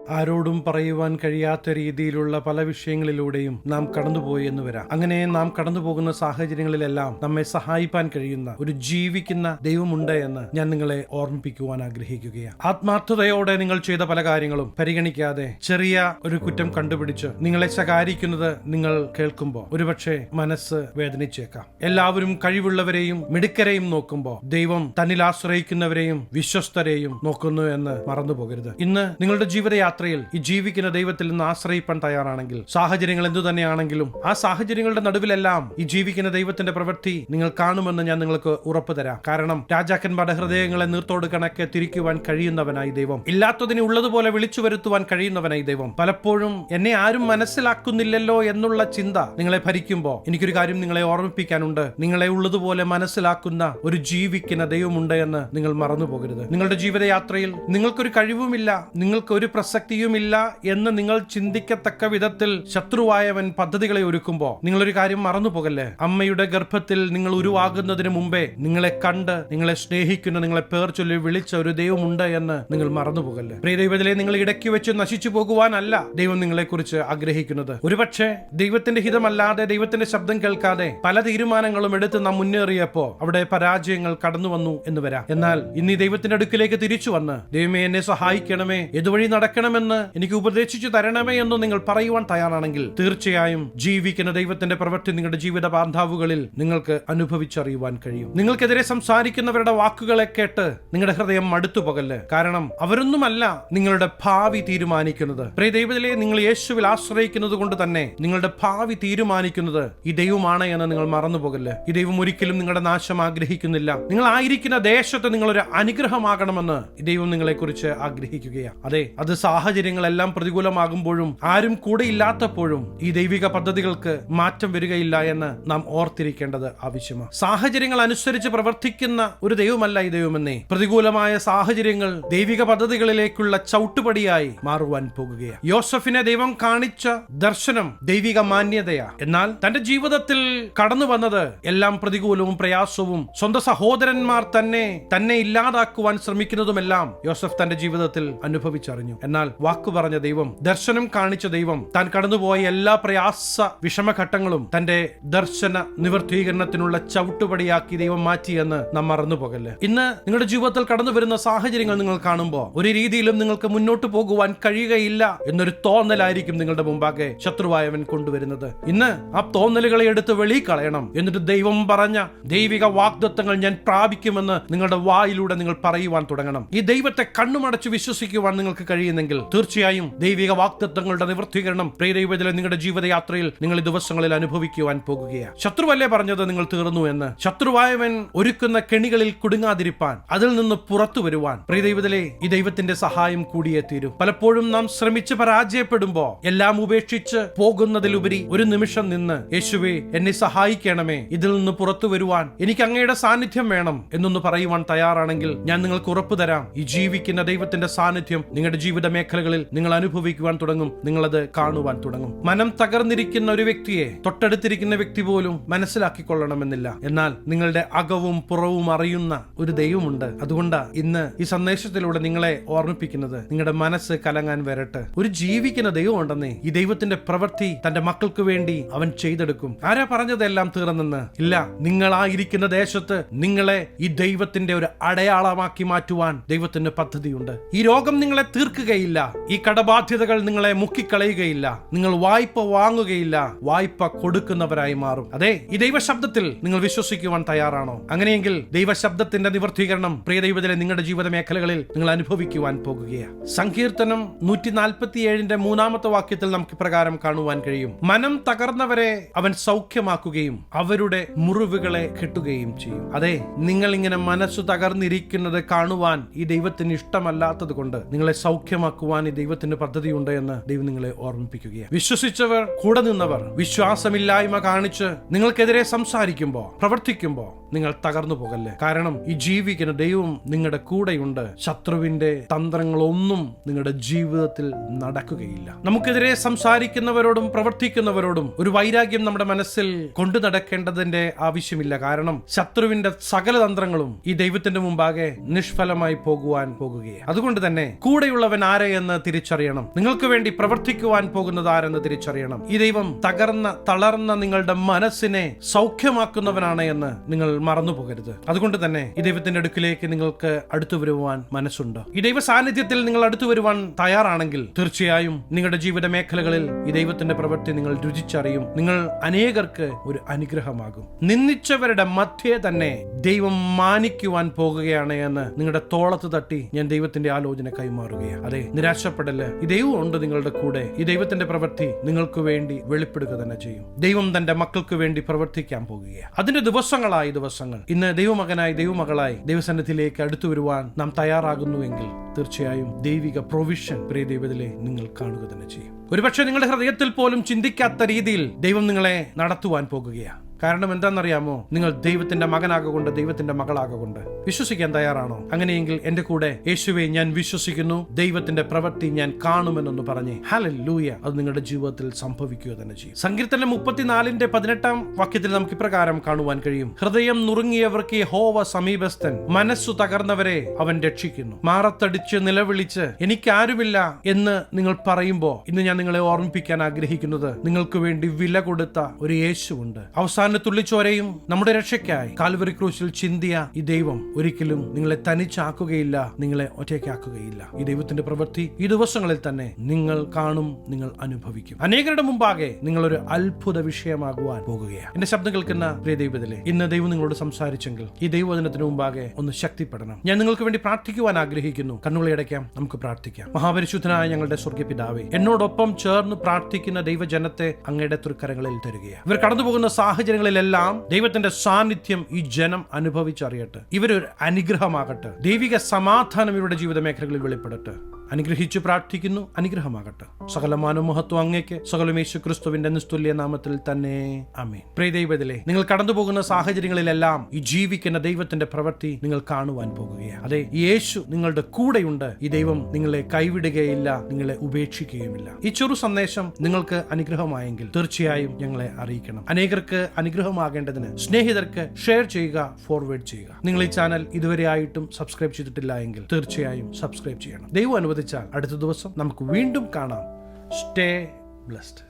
ആരോടും പറയുവാൻ കഴിയാത്ത രീതിയിലുള്ള പല വിഷയങ്ങളിലൂടെയും നാം കടന്നുപോയി എന്ന് വരാം. അങ്ങനെ നാം കടന്നുപോകുന്ന സാഹചര്യങ്ങളിലെല്ലാം നമ്മെ സഹായിപ്പാൻ കഴിയുന്ന ഒരു ജീവിക്കുന്ന ദൈവമുണ്ട് എന്ന് ഞാൻ നിങ്ങളെ ഓർമ്മിപ്പിക്കുവാൻ ആഗ്രഹിക്കുകയാണ്. ആത്മാർത്ഥതയോടെ നിങ്ങൾ ചെയ്ത പല കാര്യങ്ങളും പരിഗണിക്കാതെ ചെറിയ ഒരു കുറ്റം കണ്ടുപിടിച്ച് നിങ്ങളെ ശകാരിക്കുന്നത് നിങ്ങൾ കേൾക്കുമ്പോൾ ഒരുപക്ഷെ മനസ്സ് വേദനിച്ചേക്കാം. എല്ലാവരും കഴിവുള്ളവരെയും മിടുക്കരെയും നോക്കുമ്പോൾ ദൈവം തന്നിൽ ആശ്രയിക്കുന്നവരെയും വിശ്വസ്തരെയും നോക്കുന്നു എന്ന് മറന്നുപോകരുത്. ഇന്ന് നിങ്ങളുടെ ജീവിതയാത്രയിൽ ഈ ജീവിക്കുന്ന ദൈവത്തിൽ നിന്ന് ആശ്രയിപ്പാൻ തയ്യാറാണെങ്കിൽ, സാഹചര്യങ്ങൾ എന്തു തന്നെയാണെങ്കിലും ആ സാഹചര്യങ്ങളുടെ നടുവിലെല്ലാം ഈ ജീവിക്കുന്ന ദൈവത്തിന്റെ പ്രവൃത്തി നിങ്ങൾ കാണുമെന്ന് ഞാൻ നിങ്ങൾക്ക് ഉറപ്പ് തരാം. കാരണം രാജാക്കന്മാരുടെ ഹൃദയങ്ങളെ നീർത്തോട് കണക്കെ തിരിക്കുവാൻ കഴിയുന്നവനായി ദൈവം, ഇല്ലാത്തതിനെ ഉള്ളതുപോലെ വിളിച്ചു വരുത്തുവാൻ കഴിയുന്നവനായി ദൈവം. പലപ്പോഴും എന്നെ ആരും മനസ്സിലാക്കുന്നില്ലല്ലോ എന്നുള്ള ചിന്ത നിങ്ങളെ ഭരിക്കുമ്പോൾ എനിക്കൊരു കാര്യം നിങ്ങളെ ഓർമ്മിപ്പിക്കാനുണ്ട്. നിങ്ങളെ ഉള്ളതുപോലെ മനസ്സിലാക്കുന്ന ഒരു ജീവിക്കുന്ന ദൈവമുണ്ട് എന്ന് നിങ്ങൾ മറന്നു പോകരുത്. നിങ്ങളുടെ ജീവിതയാത്രയിൽ നിങ്ങൾക്കൊരു കഴിവുമില്ല, നിങ്ങൾക്കൊരു പ്രസക്തിയുമില്ല എന്ന് നിങ്ങൾ ചിന്തിക്കത്തക്ക വിധത്തിൽ ശത്രുവായവൻ പദ്ധതികളെ ഒരുക്കുമ്പോൾ നിങ്ങളൊരു കാര്യം മറന്നു പോകല്ലേ. അമ്മയുടെ ഗർഭത്തിൽ നിങ്ങൾ ഉരുവാകുന്നതിന് മുമ്പേ നിങ്ങളെ കണ്ട് നിങ്ങളെ സ്നേഹിക്കുന്ന, നിങ്ങളെ പേർ ചൊല്ലി വിളിച്ച ഒരു ദൈവമുണ്ട് എന്ന് നിങ്ങൾ മറന്നു പോകല്ലേ. പ്രിയ ദൈവത്തിലെ, നിങ്ങൾ ഇടയ്ക്ക് വെച്ച് നശിച്ചു പോകുവാനല്ല ദൈവം നിങ്ങളെ കുറിച്ച് ആഗ്രഹിക്കുന്നത്. ഒരുപക്ഷെ ദൈവത്തിന്റെ ഹിതമല്ലാതെ, ദൈവത്തിന്റെ ശബ്ദം കേൾക്കാതെ പല തീരുമാനങ്ങളും എടുത്ത് നാം മുന്നേറിയപ്പോ അവിടെ പരാജയങ്ങൾ കടന്നു വന്നു എന്ന് വരാം. എന്നാൽ ഇന്ന് ദൈവത്തിന്റെ അടുക്കിലേക്ക് തിരിച്ചു വന്ന്, ദൈവമേ എന്നെ സഹായിക്കണമേ, ഇതുവഴി നടക്കണമെന്ന് എനിക്ക് ഉപദേശിച്ചു തരണമേ എന്ന് നിങ്ങൾ പറയുവാൻ തയ്യാറാണെങ്കിൽ തീർച്ചയായും ജീവിക്കുന്ന ദൈവത്തിന്റെ പ്രവൃത്തി നിങ്ങളുടെ ജീവിത ബാന്ധാവുകളിൽ നിങ്ങൾക്ക് അനുഭവിച്ചറിയുവാൻ കഴിയും. നിങ്ങൾക്കെതിരെ സംസാരിക്കുന്നവരുടെ വാക്കുകളെ കേട്ട് നിങ്ങളുടെ ഹൃദയം മടുത്തു പോകല്ലേ. കാരണം അവരൊന്നുമല്ല നിങ്ങളുടെ ഭാവി തീരുമാനിക്കുന്നത്. പ്രിയ ദൈവത്തിലെ, നിങ്ങൾ യേശുവിൽ ആശ്രയിക്കുന്നത് കൊണ്ട് തന്നെ നിങ്ങളുടെ ഭാവി തീരുമാനിക്കുന്നത് ഈ ദൈവമാണ് എന്ന് നിങ്ങൾ മറന്നു പോകല്ലേ. ഈ ദൈവം ഒരിക്കലും നിങ്ങളുടെ നാശം ആഗ്രഹിക്കുന്നില്ല. നിങ്ങൾ ആയിരിക്കുന്ന ദേശത്ത് നിങ്ങളൊരു അനുഗ്രഹമാകണമെന്ന് ഈ ദൈവം നിങ്ങളെ കുറിച്ച് ആഗ്രഹിക്കുകയാണ്. അതെ, അത് സാഹചര്യങ്ങളെല്ലാം പ്രതികൂലമാകുമ്പോഴും ആരും കൂടെ ഇല്ലാത്തപ്പോഴും ഈ ദൈവിക പദ്ധതികൾക്ക് മാറ്റം വരികയില്ല എന്ന് നാം ഓർത്തിരിക്കേണ്ടത് ആവശ്യമാണ്. സാഹചര്യങ്ങൾ അനുസരിച്ച് പ്രവർത്തിക്കുന്ന ഒരു ദൈവമല്ല ഈ ദൈവമെന്നേ. പ്രതികൂലമായ സാഹചര്യങ്ങൾ ദൈവിക പദ്ധതികളിലേക്കുള്ള ചവിട്ടുപടിയായി മാറുവാൻ പോകുകയാണ്. യോസഫിനെ ദൈവം കാണിച്ച ദർശനം ദൈവിക മാന്യതയാ. എന്നാൽ തന്റെ ജീവിതത്തിൽ കടന്നു വന്നത് എല്ലാം പ്രതികൂലവും പ്രയാസവും, സ്വന്തം സഹോദരന്മാർ തന്നെ ഇല്ലാതാക്കുവാൻ ശ്രമിക്കുന്നതുമെല്ലാം യോസഫ് തന്റെ ജീവിതത്തിൽ അനുഭവിച്ചറിഞ്ഞു. എന്നാൽ വാക്കു പറഞ്ഞ ദൈവം, ദർശനം കാണിച്ച ദൈവം, താൻ കടന്നുപോയ എല്ലാ പ്രയാസ വിഷമഘട്ടങ്ങളും തന്റെ ദർശന നിവർത്തീകരണത്തിനുള്ള ചവിട്ടുപടിയാക്കി ദൈവം മാറ്റിയെന്ന് നാം മറന്നു പോകല്ലേ. ഇന്ന് നിങ്ങളുടെ ജീവിതത്തിൽ കടന്നു വരുന്ന സാഹചര്യങ്ങൾ നിങ്ങൾ കാണുമ്പോൾ ഒരു രീതിയിലും നിങ്ങൾക്ക് മുന്നോട്ട് പോകുവാൻ കഴിയുകയില്ല എന്നൊരു തോന്നലായിരിക്കും നിങ്ങളുടെ മുമ്പാകെ ശത്രുവായവൻ കൊണ്ടുവരുന്നത്. ഇന്ന് ആ തോന്നലുകളെ എടുത്ത് വെളി കളയണം. എന്നിട്ട് ദൈവം പറഞ്ഞ ദൈവിക വാഗ്ദത്തങ്ങൾ ഞാൻ പ്രാപിക്കുമെന്ന് നിങ്ങളുടെ വായിലൂടെ നിങ്ങൾ പറയുവാൻ തുടങ്ങണം. ഈ ദൈവത്തെ കണ്ണുമടച്ച് വിശ്വസിക്കുവാൻ നിങ്ങൾക്ക് കഴിയുന്നെങ്കിൽ തീർച്ചയായും ദൈവിക വാഗ്ദത്തങ്ങളുടെ നിവർത്തീകരണം പ്രിയ ദൈവത്തിലെ നിങ്ങളുടെ ജീവിതയാത്രയിൽ നിങ്ങൾ ഈ ദിവസങ്ങളിൽ അനുഭവിക്കുവാൻ പോകുകയാണ്. ശത്രുവല്ലേ പറഞ്ഞത് നിങ്ങൾ തീർന്നു എന്ന്? ശത്രുവായവൻ ഒരുക്കുന്ന കെണികളിൽ കുടുങ്ങാതിരിപ്പാൻ, അതിൽ നിന്ന് പുറത്തു വരുവാൻ പ്രിയ ദൈവത്തിലെ ഈ ദൈവത്തിന്റെ സഹായം കൂടിയേ തീരും. പലപ്പോഴും നാം ശ്രമിച്ച് പരാജയപ്പെടുമ്പോ എല്ലാം ഉപേക്ഷിച്ച് പോകുന്നതിലുപരി ഒരു നിമിഷം നിന്ന്, യേശുവേ എന്നെ സഹായിക്കണമേ, ഇതിൽ നിന്ന് പുറത്തു വരുവാൻ എനിക്ക് അങ്ങയുടെ സാന്നിധ്യം വേണം എന്നൊന്ന് പറയുവാൻ തയ്യാറാണെങ്കിൽ ഞാൻ നിങ്ങൾക്ക് ഉറപ്പു തരാം, ഈ ജീവിക്കുന്ന ദൈവത്തിന്റെ സാന്നിധ്യം നിങ്ങളുടെ ജീവിത മേഖലകളിൽ നിങ്ങൾ അനുഭവിക്കുവാൻ തുടങ്ങും. നിങ്ങളത് കാണുവാൻ തുടങ്ങും. മനം തകർന്നിരിക്കുന്ന ഒരു വ്യക്തിയെ തൊട്ടടുത്തിരിക്കുന്ന വ്യക്തി പോലും മനസ്സിലാക്കിക്കൊള്ളണമെന്നില്ല. എന്നാൽ നിങ്ങളുടെ അകവും പുറവും അറിയുന്ന ഒരു ദൈവമുണ്ട്. അതുകൊണ്ട് ഇന്ന് ഈ സന്ദേശത്തിലൂടെ നിങ്ങളെ ഓർമ്മിപ്പിക്കുന്നത്, നിങ്ങളുടെ മനസ്സ് കലങ്ങാൻ വരട്ടെ. ഒരു ജീവിക്കുന്ന ദൈവം ഉണ്ടെന്നേ. ഈ ദൈവത്തിന്റെ പ്രവൃത്തി തന്റെ മക്കൾക്ക് വേണ്ടി അവൻ ചെയ്തെടുക്കും. ആരാ പറഞ്ഞതെല്ലാം തീർന്നെന്ന്? ഇല്ല. നിങ്ങളായിരിക്കുന്ന ദേശത്ത് നിങ്ങളെ ഈ ദൈവത്തിന്റെ ഒരു അടയാളമാക്കി മാറ്റുവാൻ ദൈവത്തിന്റെ പദ്ധതിയുണ്ട്. ഈ രോഗം നിങ്ങളെ തീർക്കുകയില്ല. ഈ കടബാധ്യതകൾ നിങ്ങളെ മുക്കിക്കളയുകയില്ല. നിങ്ങൾ വായ്പ വാങ്ങുകയില്ല, വായ്പ കൊടുക്കുന്നവരായി മാറും. അതെ, ഈ ദൈവശബ്ദത്തിൽ നിങ്ങൾ വിശ്വസിക്കുവാൻ തയ്യാറാണോ? അങ്ങനെയെങ്കിൽ ദൈവശബ്ദത്തിന്റെ നിവർത്തീകരണം പ്രിയ ദൈവത്തിലെ നിങ്ങളുടെ ജീവിത മേഖലകളിൽ നിങ്ങൾ അനുഭവിക്കുവാൻ പോകുകയാണ്. സങ്കീർത്തനം 147 മൂന്നാമത്തെ വാക്യത്തിൽ നമുക്ക് പ്രകാരം കാണുവാൻ കഴിയും, മനം തകർന്നവരെ അവൻ സൗഖ്യമാക്കുകയും അവരുടെ മുറിവുകളെ കെട്ടുകയും ചെയ്യും. അതെ, നിങ്ങൾ ഇങ്ങനെ മനസ്സു തകർന്നിരിക്കുന്നത് കാണുവാൻ ഈ ദൈവത്തിന് ഇഷ്ടമല്ലാത്തത് കൊണ്ട് നിങ്ങളെ സൗഖ്യമാക്കുവാൻ ഈ ദൈവത്തിന് പദ്ധതിയുണ്ട് എന്ന് ദൈവം നിങ്ങളെ ഓർമ്മിപ്പിക്കുകയാണ്. വിശ്വസിച്ചവർ, കൂടെ നിന്നവർ വിശ്വാസമില്ലായ്മ കാണിച്ച് നിങ്ങൾക്കെതിരെ സംസാരിക്കുമ്പോ, പ്രവർത്തിക്കുമ്പോ നിങ്ങൾ തകർന്നു പോകല്ലേ. കാരണം ഈ ജീവിക്കുന്ന ദൈവം നിങ്ങളുടെ കൂടെയുണ്ട്. ശത്രുവിന്റെ തന്ത്രങ്ങളൊന്നും നിങ്ങളുടെ ജീവിതത്തിൽ നടക്കുകയില്ല. നമുക്കെതിരെ സംസാരിക്കുന്നവരോടും പ്രവർത്തിക്കുന്നവരോടും ഒരു വൈരാഗ്യം നമ്മുടെ മനസ്സിൽ കൊണ്ടു നടക്കേണ്ടതിന്റെ ആവശ്യമില്ല. കാരണം ശത്രുവിന്റെ സകല തന്ത്രങ്ങളും ഈ ദൈവത്തിന്റെ മുമ്പാകെ നിഷ്ഫലമായി പോകുവാൻ പോകുകയാണ്. അതുകൊണ്ട് തന്നെ കൂടെയുള്ളവൻ ആരെ എന്ന് തിരിച്ചറിയണം. നിങ്ങൾക്ക് വേണ്ടി പ്രവർത്തിക്കുവാൻ പോകുന്നത് ആരെന്ന് തിരിച്ചറിയണം. ഈ ദൈവം തളർന്ന നിങ്ങളുടെ മനസ്സിനെ സൗഖ്യമാക്കുന്നവനാണ് എന്ന് നിങ്ങൾ മറന്നു പോകരുത്. അതുകൊണ്ട് തന്നെ ഈ ദൈവത്തിന്റെ അടുക്കിലേക്ക് നിങ്ങൾക്ക് അടുത്തു വരുവാൻ മനസ്സുണ്ട്. ഈ ദൈവ സാന്നിധ്യത്തിൽ നിങ്ങൾ അടുത്തു വരുവാൻ തയ്യാറാണെങ്കിൽ തീർച്ചയായും നിങ്ങളുടെ ജീവിത മേഖലകളിൽ ഈ ദൈവത്തിന്റെ പ്രവൃത്തി നിങ്ങൾ രുചിച്ചറിയും. നിങ്ങൾ അനേകർക്ക് ഒരു അനുഗ്രഹമാകും. നിന്ദിച്ചവരുടെ മധ്യേ തന്നെ ദൈവം മാനിക്കുവാൻ പോകുകയാണ് എന്ന് നിങ്ങളുടെ തോളത്ത് തട്ടി ഞാൻ ദൈവത്തിന്റെ ആലോചന കൈമാറുകയാണ്. അതെ, നിരാശപ്പെടല്. ഈ ദൈവം ഉണ്ട് നിങ്ങളുടെ കൂടെ. ഈ ദൈവത്തിന്റെ പ്രവൃത്തി നിങ്ങൾക്ക് വേണ്ടി വെളിപ്പെടുക തന്നെ ചെയ്യും. ദൈവം തന്റെ മക്കൾക്ക് വേണ്ടി പ്രവർത്തിക്കാൻ പോകുകയാണ്. അതിന്റെ ദിവസങ്ങളായി ദിവസങ്ങൾ. ഇന്ന് ദൈവമകനായി ദൈവമകളായി ദൈവസന്നിധിയിലേക്ക് അടുത്തു വരുവാൻ നാം തയ്യാറാകുന്നുവെങ്കിൽ തീർച്ചയായും ദൈവിക പ്രൊവിഷൻ പ്രിയ ദൈവത്തിലെ നിങ്ങൾ കാണുക തന്നെ ചെയ്യും. ഒരുപക്ഷെ നിങ്ങളുടെ ഹൃദയത്തിൽ പോലും ചിന്തിക്കാത്ത രീതിയിൽ ദൈവം നിങ്ങളെ നടത്തുവാൻ പോകുകയാണ്. കാരണം എന്താണെന്നറിയാമോ? നിങ്ങൾ ദൈവത്തിന്റെ മകനാകൊണ്ട് ദൈവത്തിന്റെ മകളാകൊണ്ട് വിശ്വസിക്കാൻ തയ്യാറാണോ? അങ്ങനെയെങ്കിൽ എന്റെ കൂടെ യേശുവെ ഞാൻ വിശ്വസിക്കുന്നു, ദൈവത്തിന്റെ പ്രവൃത്തി ഞാൻ കാണുമെന്നൊന്ന് പറഞ്ഞേ. ഹല്ലേലൂയ. അത് നിങ്ങളുടെ ജീവിതത്തിൽ സംഭവിക്കുക തന്നെ ചെയ്യും. സങ്കീർത്തനം 34:18 വാക്യത്തിൽ നമുക്ക് ഇപ്രകാരം കാണുവാൻ കഴിയും: ഹൃദയം നുറുങ്ങിയവർക്ക് യഹോവ സമീപസ്ഥൻ, മനസ്സു തകർന്നവരെ അവൻ രക്ഷിക്കുന്നു. മാറത്തടിച്ച് നിലവിളിച്ച് എനിക്കാരുമില്ല എന്ന് നിങ്ങൾ പറയുമ്പോ ഇന്ന് ഞാൻ നിങ്ങളെ ഓർമ്മിപ്പിക്കാൻ ആഗ്രഹിക്കുന്നത്, നിങ്ങൾക്ക് വേണ്ടി വില കൊടുത്ത ഒരു യേശുവുണ്ട്. അവസാന തുള്ളിച്ചോരയും നമ്മുടെ രക്ഷയ്ക്കായി കാൽവരി ക്രൂശിൽ ചിന്തിയ ഈ ദൈവം ഒരിക്കലും നിങ്ങളെ തനിച്ചാക്കുകയില്ല, നിങ്ങളെ ഒറ്റയ്ക്കാക്കുകയില്ല. ഈ ദൈവത്തിന്റെ പ്രവൃത്തി ഈ ദിവസങ്ങളിൽ തന്നെ നിങ്ങൾ കാണും, നിങ്ങൾ അനുഭവിക്കും. അനേകരുടെ മുമ്പാകെ നിങ്ങളൊരു അത്ഭുത വിഷയമാകുവാൻ പോകുകയാണ്. എന്റെ ശബ്ദം കേൾക്കുന്ന പ്രിയ ദൈവത്തിലെ, ഇന്ന് ദൈവം നിങ്ങളോട് സംസാരിച്ചെങ്കിൽ ഈ ദൈവവചനത്തിന് മുമ്പാകെ ഒന്ന് ശക്തിപ്പെടണം. ഞാൻ നിങ്ങൾക്ക് വേണ്ടി പ്രാർത്ഥിക്കുവാൻ ആഗ്രഹിക്കുന്നു. കണ്ണുകളെ അടയ്ക്കാം, നമുക്ക് പ്രാർത്ഥിക്കാം. മഹാപരിശുദ്ധനായ ഞങ്ങളുടെ സ്വർഗ്ഗീയ പിതാവേ, എന്നോടൊപ്പം ചേർന്ന് പ്രാർത്ഥിക്കുന്ന ദൈവജനത്തെ അങ്ങയുടെ തൃക്കരങ്ങളിൽ തരികയാണ്. ഇവർ കടന്നുപോകുന്ന സാഹചര്യങ്ങളിലെല്ലാം ദൈവത്തിന്റെ സാന്നിധ്യം ഈ ജനം അനുഭവിച്ചറിയട്ടെ. ഇവരൊരു അനുഗ്രഹമാകട്ടെ. ദൈവിക സമാധാനം ഇവരുടെ ജീവിത മേഖലകളിൽ വെളിപ്പെടട്ടെ. അനുഗ്രഹിച്ചു പ്രാർത്ഥിക്കുന്നു, അനുഗ്രഹമാകട്ടെ. സകലമാനവും മഹത്വം അങ്ങേക്ക്, സകലം യേശു ക്രിസ്തുവിന്റെ നിസ്തുല്യ നാമത്തിൽ തന്നെ ആമേൻ. പ്രിയ ദൈവത്തിലെ, നിങ്ങൾ കടന്നുപോകുന്ന സാഹചര്യങ്ങളിലെല്ലാം ഈ ജീവിക്കുന്ന ദൈവത്തിന്റെ പ്രവൃത്തി നിങ്ങൾ കാണുവാൻ പോകുകയാണ്. അതെ, യേശു നിങ്ങളുടെ കൂടെയുണ്ട്. ഈ ദൈവം നിങ്ങളെ കൈവിടുകയില്ല, നിങ്ങളെ ഉപേക്ഷിക്കുകയുമില്ല. ഈ ചെറു സന്ദേശം നിങ്ങൾക്ക് അനുഗ്രഹമായെങ്കിൽ തീർച്ചയായും ഞങ്ങളെ അറിയിക്കണം. അനേകർക്ക് അനുഗ്രഹമാകേണ്ടതിന് സ്നേഹിതർക്ക് ഷെയർ ചെയ്യുക, ഫോർവേഡ് ചെയ്യുക. നിങ്ങൾ ഈ ചാനൽ ഇതുവരെ ആയിട്ടും സബ്സ്ക്രൈബ് ചെയ്തിട്ടില്ല എങ്കിൽ തീർച്ചയായും സബ്സ്ക്രൈബ് ചെയ്യണം. ദൈവം അനുവദിച്ചാൽ അടുത്ത ദിവസം നമുക്ക് വീണ്ടും കാണാം. Stay blessed.